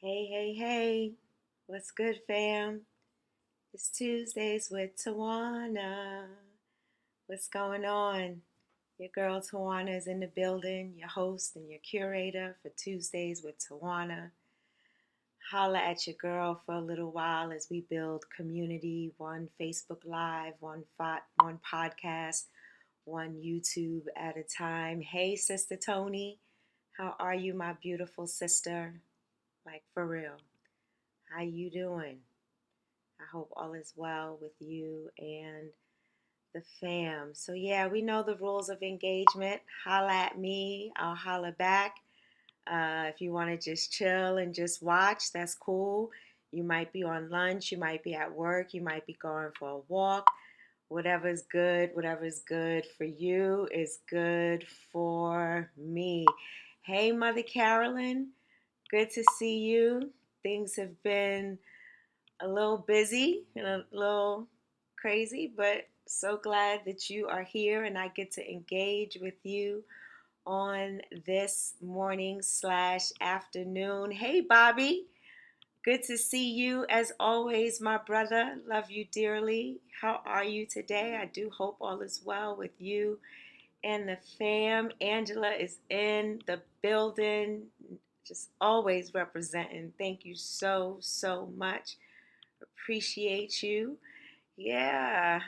Hey, hey, hey. What's good, fam? It's Tuesdays with Tawana. What's going on? Your girl Tawana is in the building, your host and your curator for Tuesdays with Tawana. Holla at your girl for a little while as we build community, one Facebook Live, one podcast, one YouTube at a time. Hey, Sister Tony. How are you, my beautiful sister? Like, for real. How you doing? I hope all is well with you and the fam. So, yeah, we know the rules of engagement. Holla at me, I'll holla back. If you want to just chill and just watch, that's cool. You might be on lunch, you might be at work, you might be going for a walk. Whatever is good for you is good for me. Hey, Mother Carolyn, good to see you. Things have been a little busy and a little crazy, but so glad that you are here and I get to engage with you on this morning slash afternoon. Hey, Bobby. Good to see you as always, my brother. Love you dearly. How are you today? I do hope all is well with you and the fam. Angela is in the building, just always representing. Thank you so much. Appreciate you. Yeah.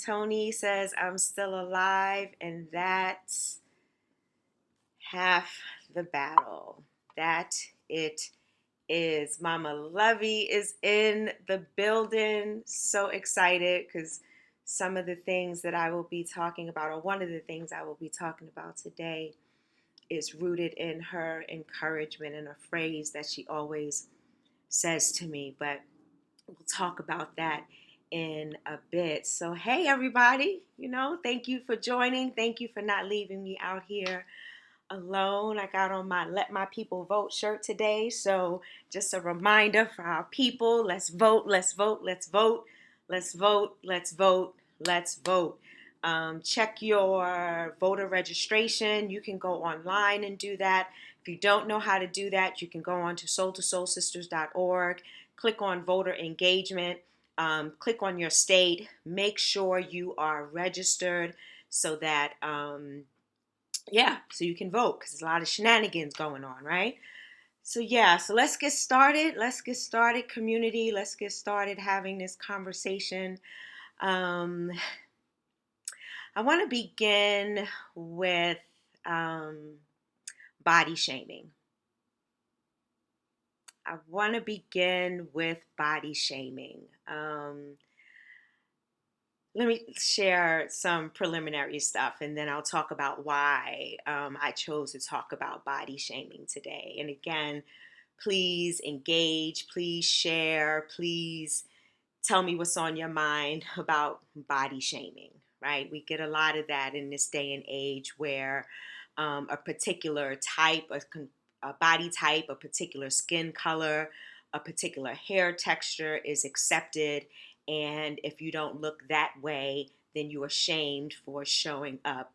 Tony says, I'm still alive, and that's half the battle. That it is. Mama Lovey is in the building. So excited because some of the things that I will be talking about, or one of the things I will be talking about today, is rooted in her encouragement and a phrase that she always says to me. But we'll talk about that in a bit. So, hey, everybody, thank you for joining. Thank you for not leaving me out here alone. I got on my Let My People Vote shirt today. So, just a reminder for our people, let's vote, let's vote, let's vote, let's vote, let's vote, let's vote. Check your voter registration. You can go online and do that. If you don't know how to do that, you can go on to soul2soulsisters.org, click on voter engagement, click on your state, make sure you are registered so that so you can vote because there's a lot of shenanigans going on, right? So let's get started. Let's get started, community. Let's get started having this conversation. Um, I want to begin with body shaming. I want to begin with body shaming. Let me share some preliminary stuff and then I'll talk about why I chose to talk about body shaming today. And again, please engage, please share, please tell me what's on your mind about body shaming, right? We get a lot of that in this day and age where a particular type, a body type, a particular skin color, a particular hair texture is accepted. And if you don't look that way, then you are shamed for showing up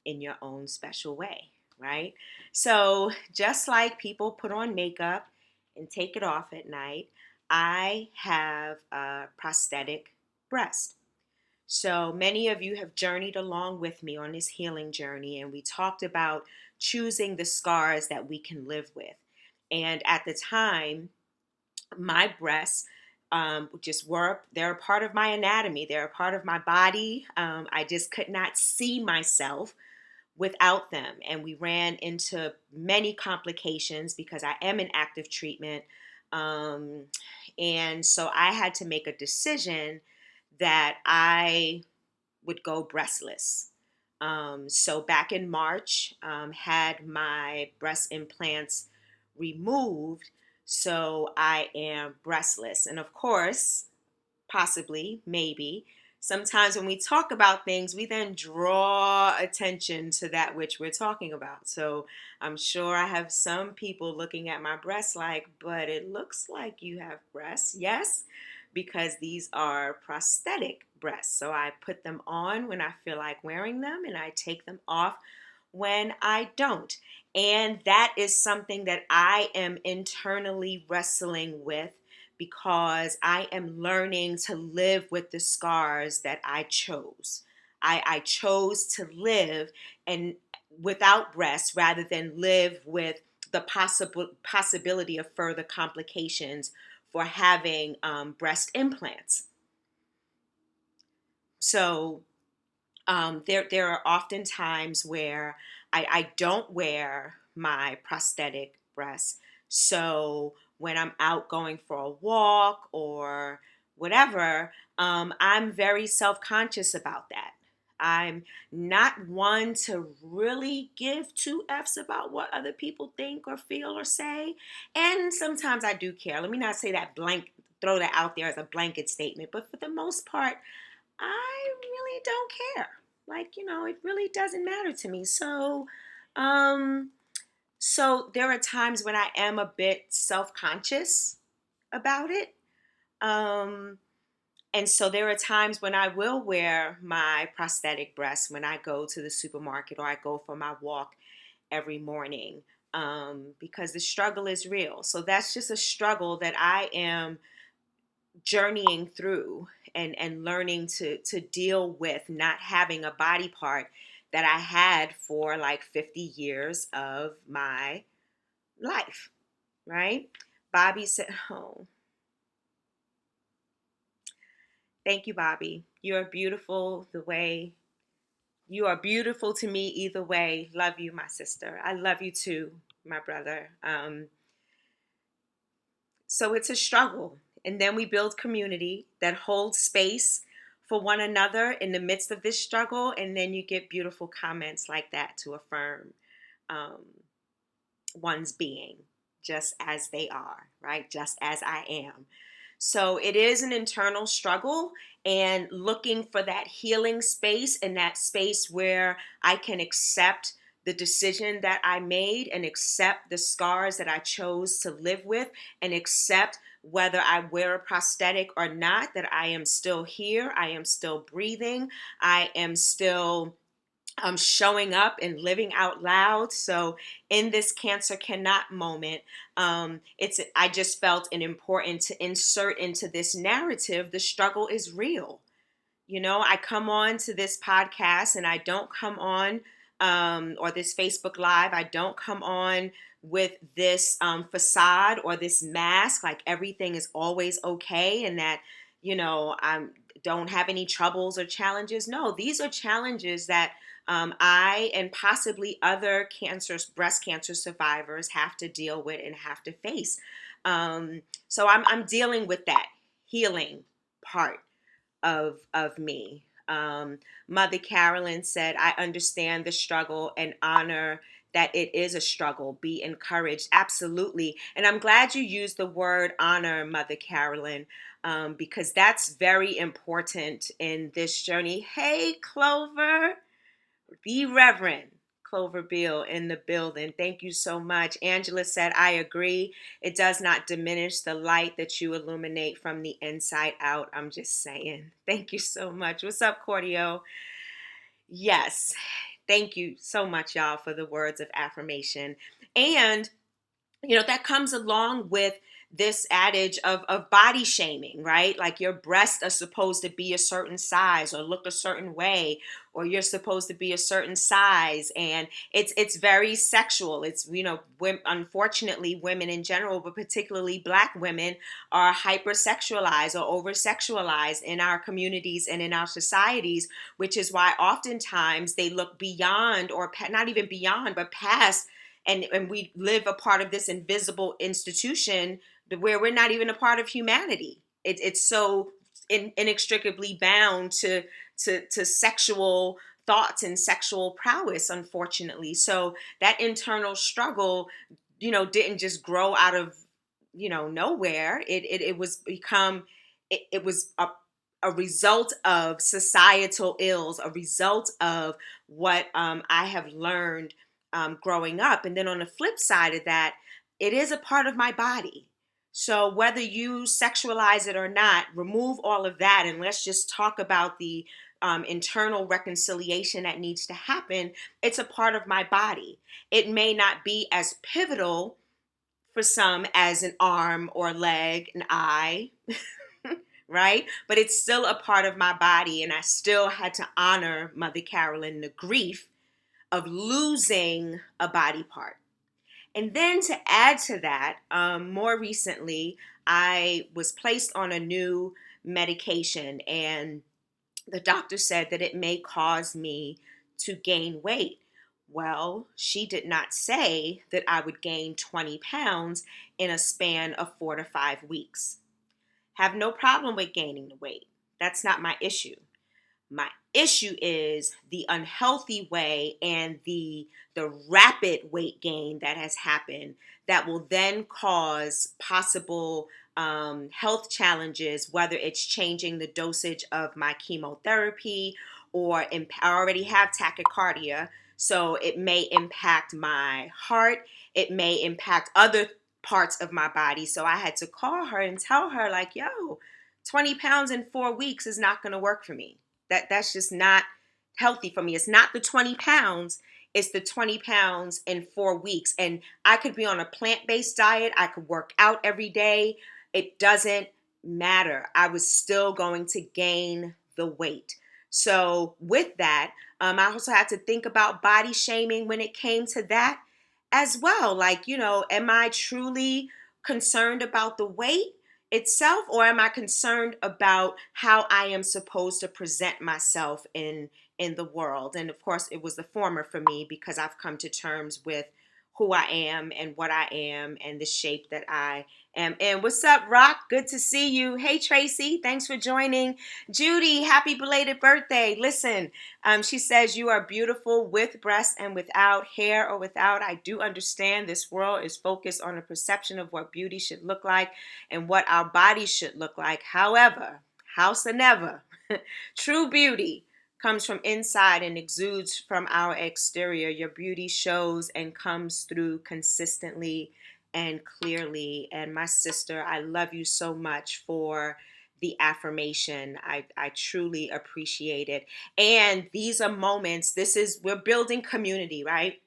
in your own special way, right? So just like people put on makeup and take it off at night, I have a prosthetic breast. So many of you have journeyed along with me on this healing journey, and we talked about choosing the scars that we can live with. And at the time, my breasts they're a part of my anatomy, they're a part of my body. I just could not see myself without them. And we ran into many complications because I am in active treatment. Um, and so I had to make a decision that I would go breastless. So back in March, had my breast implants removed. So I am breastless. And of course, possibly, maybe, sometimes when we talk about things, we then draw attention to that which we're talking about. So I'm sure I have some people looking at my breasts like, but it looks like you have breasts. Yes, because these are prosthetic breasts. So I put them on when I feel like wearing them and I take them off when I don't. And that is something that I am internally wrestling with because I am learning to live with the scars that I chose. I chose to live and without breast rather than live with the possibility of further complications for having breast implants. So there are often times where I don't wear my prosthetic breast. So when I'm out going for a walk or whatever, I'm very self conscious about that. I'm not one to really give two F's about what other people think or feel or say. And sometimes I do care. Let me not say that blank, throw that out there as a blanket statement. But for the most part, I really don't care. Like, it really doesn't matter to me. Um, so there are times when I am a bit self-conscious about it. Um, and so there are times when I will wear my prosthetic breast when I go to the supermarket or I go for my walk every morning, because the struggle is real. So that's just a struggle that I am journeying through and learning to deal with not having a body part that I had for like 50 years of my life, right? Bobby said, "Oh, thank you, Bobby. You are beautiful the way you are beautiful to me either way. Love you, my sister. I love you too, my brother." So it's a struggle. And then we build community that holds space for one another in the midst of this struggle. And then you get beautiful comments like that to affirm um, one's being just as they are, right? Just as I am. So it is an internal struggle and looking for that healing space and that space where I can accept the decision that I made and accept the scars that I chose to live with and accept whether I wear a prosthetic or not, that I am still here, I am still breathing, I am still showing up and living out loud. So in this cancer cannot moment, I just felt it important to insert into this narrative. The struggle is real. I come on to this podcast and I don't come on, or this Facebook Live, I don't come on with this facade or this mask, like everything is always okay and that, I don't have any troubles or challenges. No, these are challenges that I and possibly other breast cancer survivors have to deal with and have to face. So I'm dealing with that healing part of me. Mother Carolyn said, "I understand the struggle and honor that it is a struggle. Be encouraged." Absolutely. And I'm glad you used the word honor, Mother Carolyn, because that's very important in this journey. Hey, Clover, the Reverend Clover Beale in the building. Thank you so much. Angela said, "I agree. It does not diminish the light that you illuminate from the inside out." I'm just saying. Thank you so much. What's up, Cordio? Yes. Thank you so much, y'all, for the words of affirmation. And that comes along with this adage of body shaming, right? Like your breasts are supposed to be a certain size or look a certain way, or you're supposed to be a certain size. And it's very sexual. It's, unfortunately, women in general, but particularly Black women, are hypersexualized or over-sexualized in our communities and in our societies, which is why oftentimes they look beyond or not even beyond, but past, and we live a part of this invisible institution where we're not even a part of humanity. It's so inextricably bound to sexual thoughts and sexual prowess, unfortunately. So that internal struggle, didn't just grow out of nowhere. It was become it was a result of societal ills, a result of what I have learned growing up. And then on the flip side of that, it is a part of my body. So whether you sexualize it or not, remove all of that and let's just talk about the internal reconciliation that needs to happen. It's a part of my body. It may not be as pivotal for some as an arm or leg, an eye, right? But it's still a part of my body, and I still had to honor Mother Carolyn, the grief of losing a body part. And then to add to that, more recently, I was placed on a new medication, and the doctor said that it may cause me to gain weight. Well, she did not say that I would gain 20 pounds in a span of 4 to 5 weeks. Have no problem with gaining the weight. That's not my issue. My issue is the unhealthy way and the rapid weight gain that has happened that will then cause possible health challenges, whether it's changing the dosage of my chemotherapy or I already have tachycardia, so it may impact my heart. It may impact other parts of my body. So I had to call her and tell her, like, yo, 20 pounds in 4 weeks is not going to work for me. That's just not healthy for me. It's not the 20 pounds, it's the 20 pounds in 4 weeks. And I could be on a plant-based diet. I could work out every day. It doesn't matter. I was still going to gain the weight. So with that, I also had to think about body shaming when it came to that as well. Like, am I truly concerned about the weight itself, or am I concerned about how I am supposed to present myself in the world? And of course, it was the former for me, because I've come to terms with who I am and what I am and the shape that I am in. What's up, Rock? Good to see you. Hey, Tracy, thanks for joining. Judy, happy belated birthday. Listen, she says, you are beautiful with breasts and without, hair or without. I do understand this world is focused on a perception of what beauty should look like and what our bodies should look like. However, howsoever, true beauty comes from inside and exudes from our exterior. Your beauty shows and comes through consistently and clearly. And my sister, I love you so much for the affirmation. I truly appreciate it. And these are moments, we're building community, right?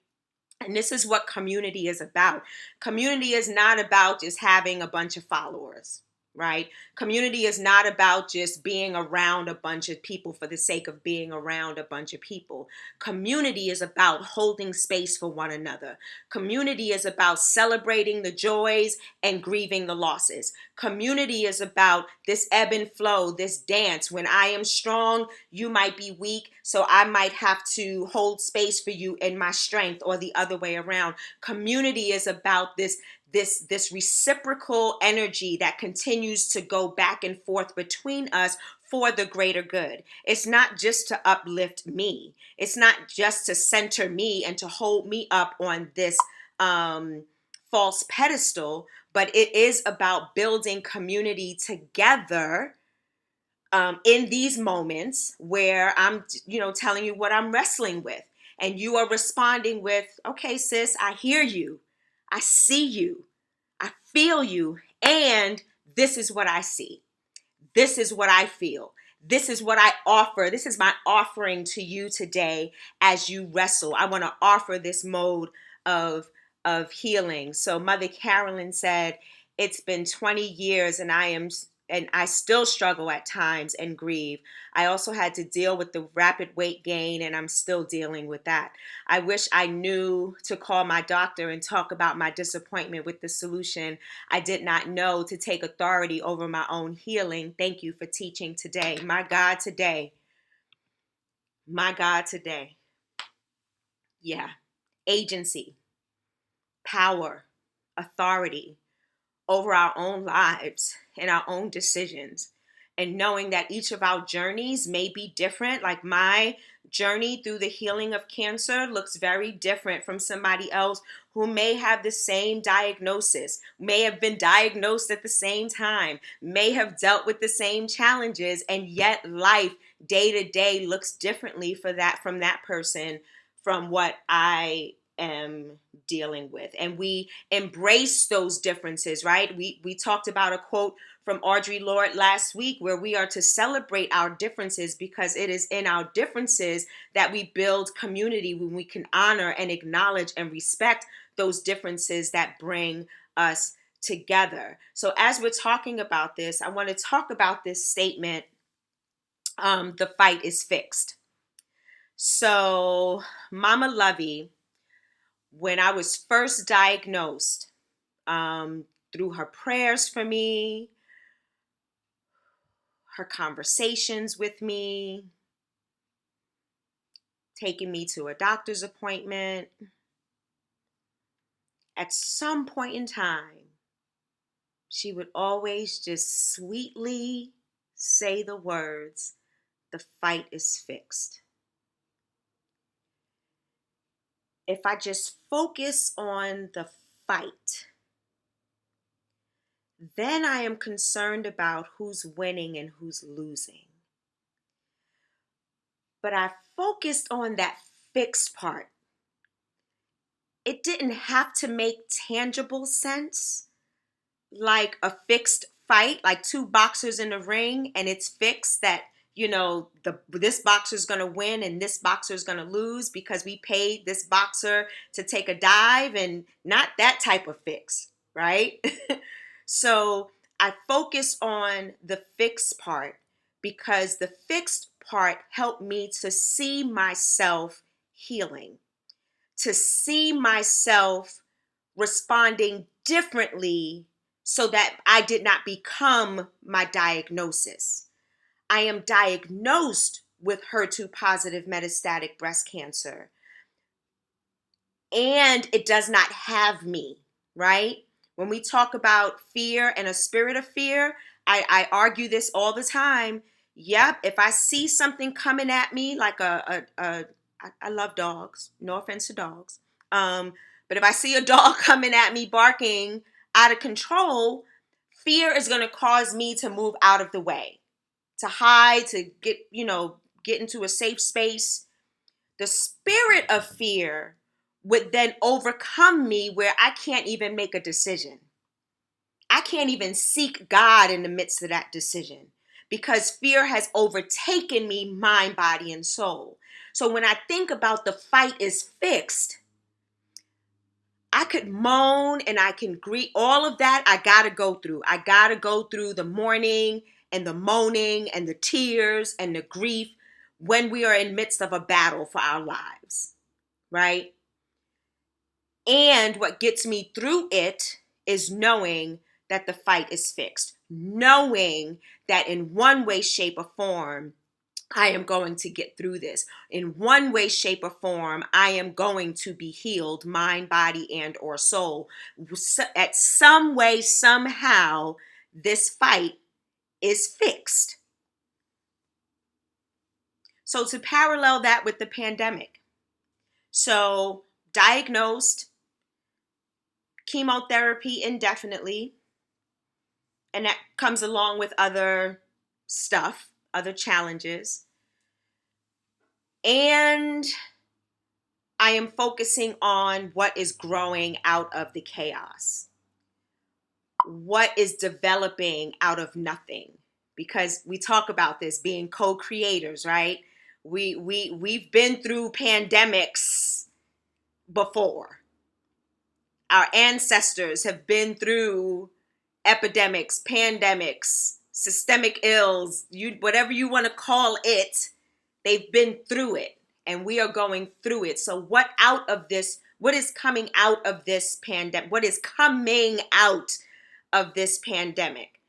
And this is what community is about. Community is not about just having a bunch of followers, right? Community is not about just being around a bunch of people for the sake of being around a bunch of people. Community is about holding space for one another. Community is about celebrating the joys and grieving the losses. Community is about this ebb and flow, this dance. When I am strong, you might be weak, so I might have to hold space for you in my strength, or the other way around. Community is about this reciprocal energy that continues to go back and forth between us for the greater good. It's not just to uplift me. It's not just to center me and to hold me up on this false pedestal, but it is about building community together in these moments where I'm, telling you what I'm wrestling with. And you are responding with, okay, sis, I hear you. I see you. I feel you. And this is what I see. This is what I feel. This is what I offer. This is my offering to you today as you wrestle. I want to offer this mode of healing. So Mother Carolyn said, it's been 20 years and I still struggle at times and grieve. I also had to deal with the rapid weight gain, and I'm still dealing with that. I wish I knew to call my doctor and talk about my disappointment with the solution. I did not know to take authority over my own healing. Thank you for teaching today. My God, today. My God, today. Yeah. Agency, power, authority over our own lives and our own decisions, and knowing that each of our journeys may be different. Like my journey through the healing of cancer looks very different from somebody else who may have the same diagnosis, may have been diagnosed at the same time, may have dealt with the same challenges, and yet life day to day looks differently from that person from what I am dealing with. And we embrace those differences, right? We talked about a quote from Audre Lorde last week where we are to celebrate our differences because it is in our differences that we build community, when we can honor and acknowledge and respect those differences that bring us together. So as we're talking about this, I want to talk about this statement, the fight is fixed. So Mama Lovey, when I was first diagnosed, through her prayers for me, her conversations with me, taking me to a doctor's appointment, at some point in time, she would always just sweetly say the words, "The fight is fixed." If I just focus on the fight, then I am concerned about who's winning and who's losing. But I focused on that fixed part. It didn't have to make tangible sense, like a fixed fight, like two boxers in the ring, and it's fixed that, this boxer's gonna win and this boxer's gonna lose because we paid this boxer to take a dive, and not that type of fix, right? So I focus on the fixed part because the fixed part helped me to see myself healing, to see myself responding differently so that I did not become my diagnosis. I am diagnosed with HER2 positive metastatic breast cancer, and it does not have me, right? When we talk about fear and a spirit of fear, I argue this all the time. Yep, if I see something coming at me like I love dogs, no offense to dogs, but if I see a dog coming at me barking out of control, fear is going to cause me to move out of the way, to hide, to get into a safe space. The spirit of fear would then overcome me where I can't even make a decision. I can't even seek God in the midst of that decision because fear has overtaken me, mind, body, and soul. So when I think about the fight is fixed, I could moan and I can grieve. All of that I got to go through. I got to go through the mourning and the moaning and the tears and the grief when we are in midst of a battle for our lives, right? And what gets me through it is knowing that the fight is fixed, knowing that in one way, shape, or form, I am going to get through this. In one way, shape, or form, I am going to be healed, mind, body, and or soul. At some way, somehow, this fight is fixed. So to parallel that with the pandemic. So diagnosed, chemotherapy indefinitely, and that comes along with other stuff, other challenges. And I am focusing on what is growing out of the chaos, what is developing out of nothing. Because we talk about this being co-creators, right? We've been through pandemics before. Our ancestors have been through epidemics, pandemics, systemic ills, whatever you want to call it, they've been through it, and we are going through it. So what is coming out of this pandemic? What is coming out of this pandemic?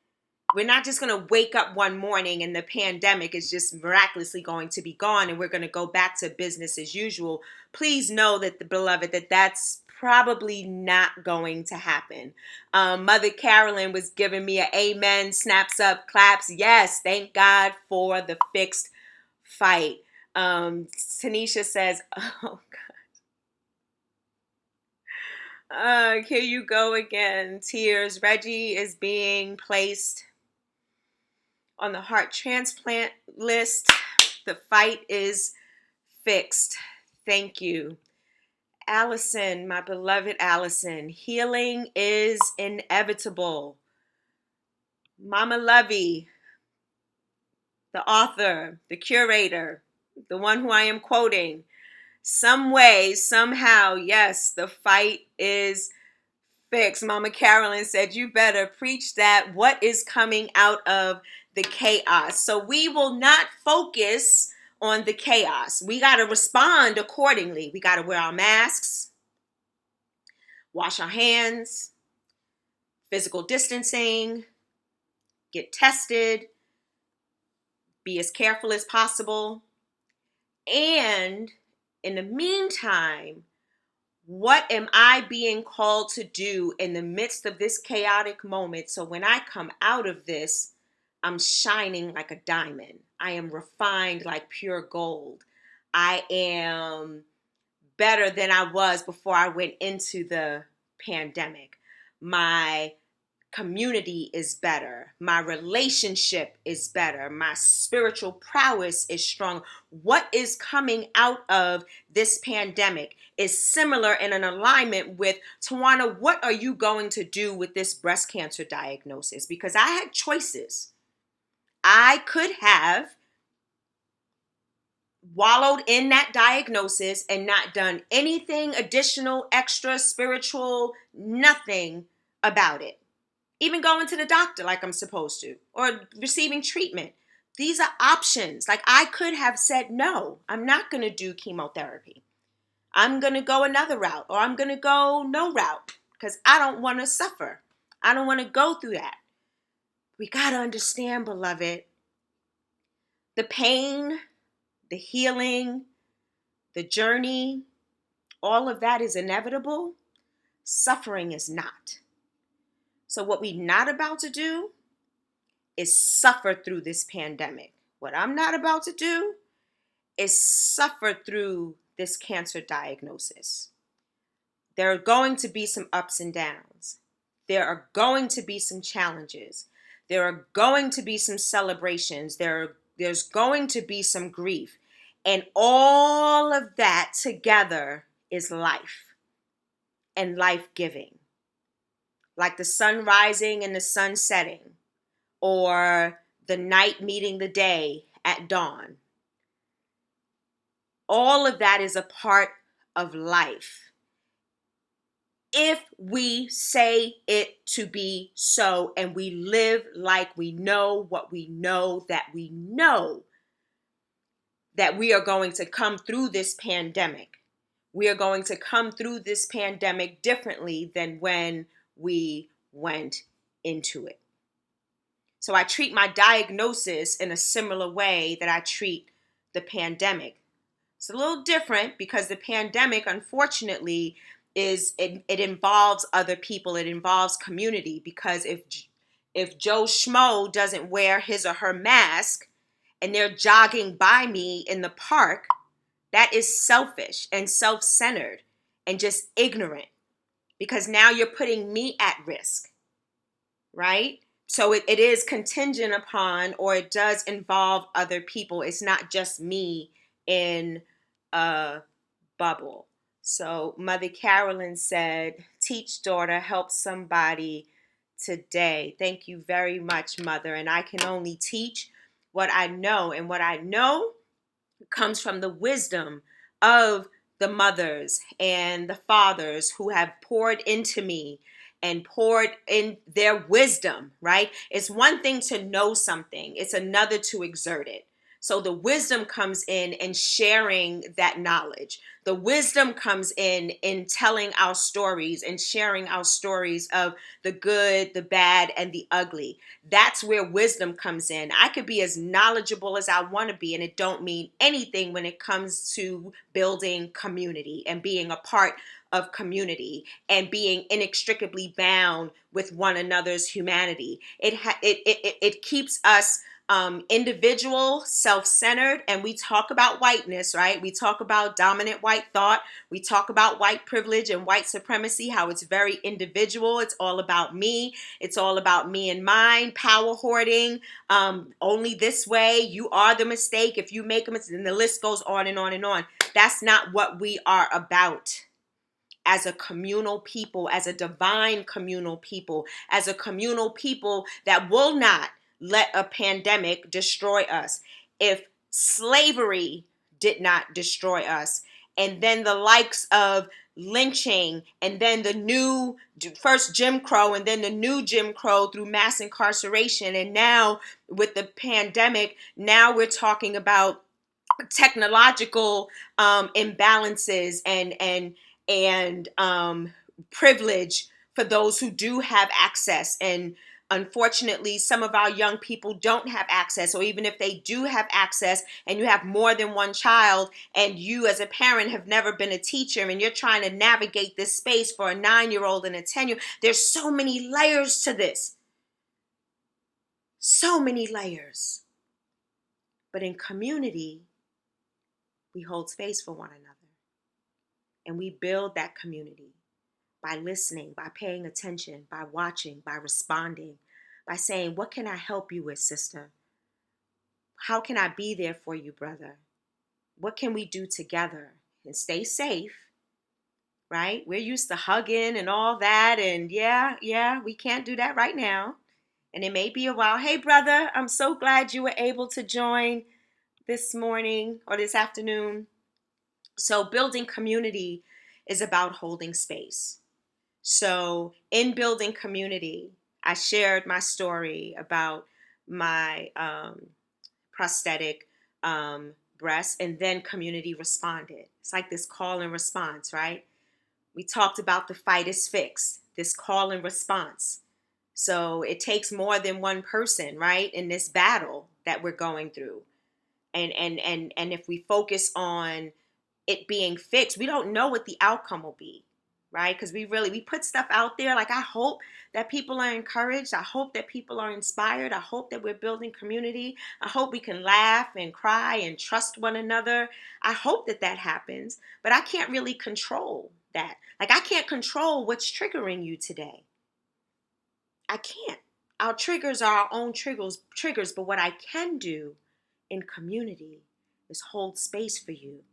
We're not just going to wake up one morning and the pandemic is just miraculously going to be gone and we're going to go back to business as usual. Please know that, beloved, that's probably not going to happen. Mother Carolyn was giving me an amen, snaps up, claps. Yes, thank God for the fixed fight. Tanisha says, oh God. Here you go again. Tears. Reggie is being placed on the heart transplant list. The fight is fixed. Thank you. Allison, my beloved Allison, healing is inevitable. Mama Lovey, the author, the curator, the one who I am quoting, some way, somehow, yes, the fight is fixed. Mama Carolyn said, you better preach that. What is coming out of the chaos? So we will not focus on the chaos. We got to respond accordingly. We got to wear our masks, wash our hands, physical distancing, get tested, be as careful as possible. And in the meantime, what am I being called to do in the midst of this chaotic moment? So when I come out of this, I'm shining like a diamond. I am refined like pure gold. I am better than I was before I went into the pandemic. My community is better. My relationship is better. My spiritual prowess is strong. What is coming out of this pandemic is similar and in alignment with, Tawana, what are you going to do with this breast cancer diagnosis? Because I had choices. I could have wallowed in that diagnosis and not done anything additional, extra, spiritual, nothing about it. Even going to the doctor like I'm supposed to, or receiving treatment. These are options. Like I could have said, no, I'm not going to do chemotherapy. I'm going to go another route, or I'm going to go no route because I don't want to suffer. I don't want to go through that. We got to understand, beloved, the pain, the healing, the journey, all of that is inevitable. Suffering is not. So what we're not about to do is suffer through this pandemic. What I'm not about to do is suffer through this cancer diagnosis. There are going to be some ups and downs. There are going to be some challenges. There are going to be some celebrations. There's going to be some grief. And all of that together is life and life-giving. Like the sun rising and the sun setting, or the night meeting the day at dawn. All of that is a part of life. If we say it to be so and we live like we know what we know that we know that we are going to come through this pandemic. We are going to come through this pandemic differently than when we went into it. So I treat my diagnosis in a similar way that I treat the pandemic. It's a little different because the pandemic, unfortunately, it involves other people. It involves community, because if Joe Schmo doesn't wear his or her mask and they're jogging by me in the park, that is selfish and self-centered and just ignorant, because now you're putting me at risk, right? So it is contingent upon, or it does involve other people. It's not just me in a bubble. So Mother Carolyn said, teach, daughter, help somebody today. Thank you very much, Mother. And I can only teach what I know. And what I know comes from the wisdom of the mothers and the fathers who have poured into me and poured in their wisdom, right? It's one thing to know something. It's another to exert it. So the wisdom comes in sharing that knowledge. The wisdom comes in telling our stories and sharing our stories of the good, the bad, and the ugly. That's where wisdom comes in. I could be as knowledgeable as I want to be, and it don't mean anything when it comes to building community and being a part of community and being inextricably bound with one another's humanity. It keeps us individual, self-centered, and we talk about whiteness, right? We talk about dominant white thought. We talk about white privilege and white supremacy, how it's very individual. It's all about me. It's all about me and mine, power hoarding, only this way. You are the mistake. If you make a mistake, and the list goes on and on and on. That's not what we are about. as a communal people, as a divine communal people, as a communal people that will not let a pandemic destroy us. If slavery did not destroy us, and then the likes of lynching, and then the new first Jim Crow, and then the new Jim Crow through mass incarceration, and now with the pandemic, now we're talking about technological imbalances and privilege for those who do have access. And unfortunately, some of our young people don't have access, or even if they do have access and you have more than one child, and you as a parent have never been a teacher, and you're trying to navigate this space for a 9-year-old and a 10-year-old, there's so many layers to this. So many layers. But in community, we hold space for one another. And we build that community by listening, by paying attention, by watching, by responding, by saying, what can I help you with, sister? How can I be there for you, brother? What can we do together? And stay safe, right? We're used to hugging and all that. And yeah, we can't do that right now. And it may be a while. Hey, brother, I'm so glad you were able to join this morning or this afternoon. So building community is about holding space. So in building community, I shared my story about my prosthetic breast, and then community responded. It's like this call and response, right? We talked about the fight is fixed, this call and response. So it takes more than one person, right, in this battle that we're going through. And if we focus on it being fixed, we don't know what the outcome will be, right? Because we put stuff out there. Like, I hope that people are encouraged. I hope that people are inspired. I hope that we're building community. I hope we can laugh and cry and trust one another. I hope that that happens, but I can't really control that. Like, I can't control what's triggering you today. I can't. Our triggers are our own triggers, but what I can do in community is hold space for you.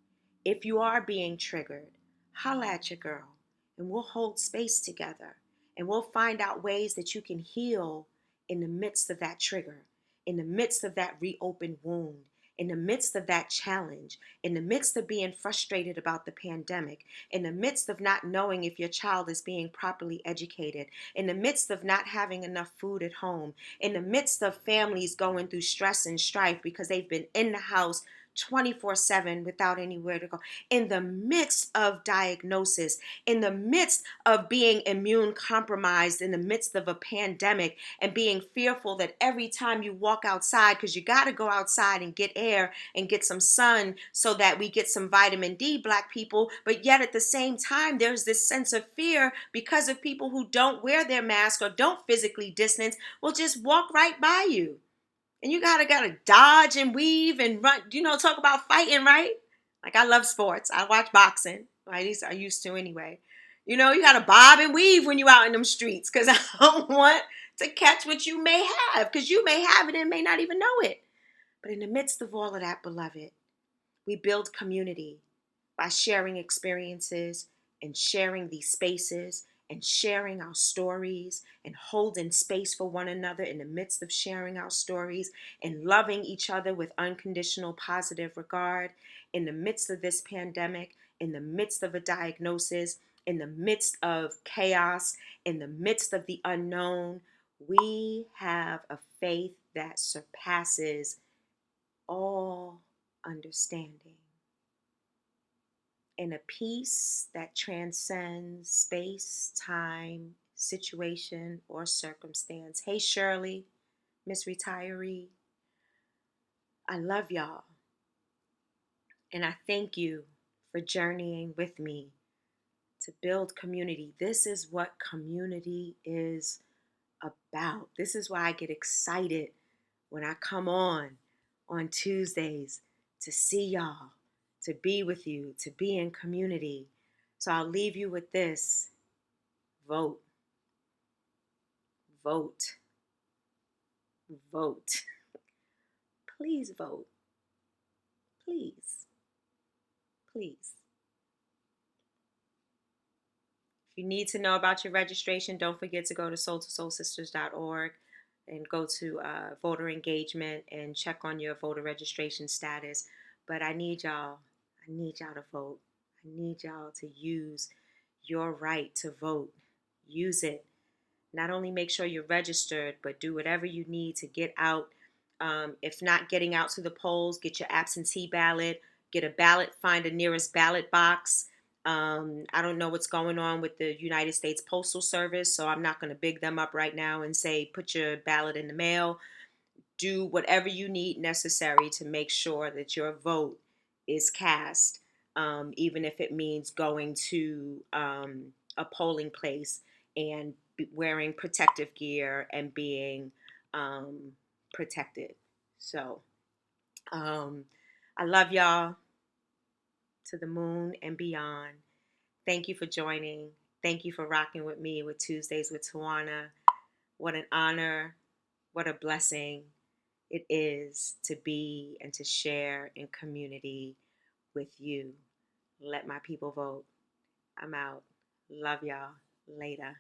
If you are being triggered, holla at your girl, and we'll hold space together, and we'll find out ways that you can heal in the midst of that trigger, in the midst of that reopened wound, in the midst of that challenge, in the midst of being frustrated about the pandemic, in the midst of not knowing if your child is being properly educated, in the midst of not having enough food at home, in the midst of families going through stress and strife because they've been in the house 24/7 without anywhere to go, in the midst of diagnosis, in the midst of being immune compromised, in the midst of a pandemic, and being fearful that every time you walk outside, because you got to go outside and get air and get some sun so that we get some vitamin D, Black people, but yet at the same time, there's this sense of fear because of people who don't wear their mask or don't physically distance, will just walk right by you. And you gotta dodge and weave and run, talk about fighting, right? Like, I love sports. I watch boxing. Well, at least I used to anyway. You gotta bob and weave when you out in them streets, because I don't want to catch what you may have, because you may have it and may not even know it. But in the midst of all of that, beloved, we build community by sharing experiences and sharing these spaces and sharing our stories and holding space for one another in the midst of sharing our stories and loving each other with unconditional positive regard in the midst of this pandemic, in the midst of a diagnosis, in the midst of chaos, in the midst of the unknown. We have a faith that surpasses all understanding, in a peace that transcends space, time, situation, or circumstance. Hey, Shirley, Miss Retiree, I love y'all. And I thank you for journeying with me to build community. This is what community is about. This is why I get excited when I come on Tuesdays to see y'all, to be with you, to be in community. So I'll leave you with this. Vote, vote, vote. Please vote. Please, please. If you need to know about your registration, don't forget to go to soul2soulsisters.org and go to voter engagement and check on your voter registration status. But I need y'all to vote. I need y'all to use your right to vote. Use it. Not only make sure you're registered, but do whatever you need to get out. If not getting out to the polls, get your absentee ballot, get a ballot, find the nearest ballot box. I don't know what's going on with the United States Postal Service, so I'm not going to big them up right now and say put your ballot in the mail. Do whatever you need necessary to make sure that your vote is cast, even if it means going to a polling place and wearing protective gear and being protected. So I love y'all to the moon and beyond. Thank you for joining. Thank you for rocking with me with Tuesdays with Tawana. What an honor, what a blessing it is to be and to share in community with you. Let my people vote. I'm out. Love y'all. Later.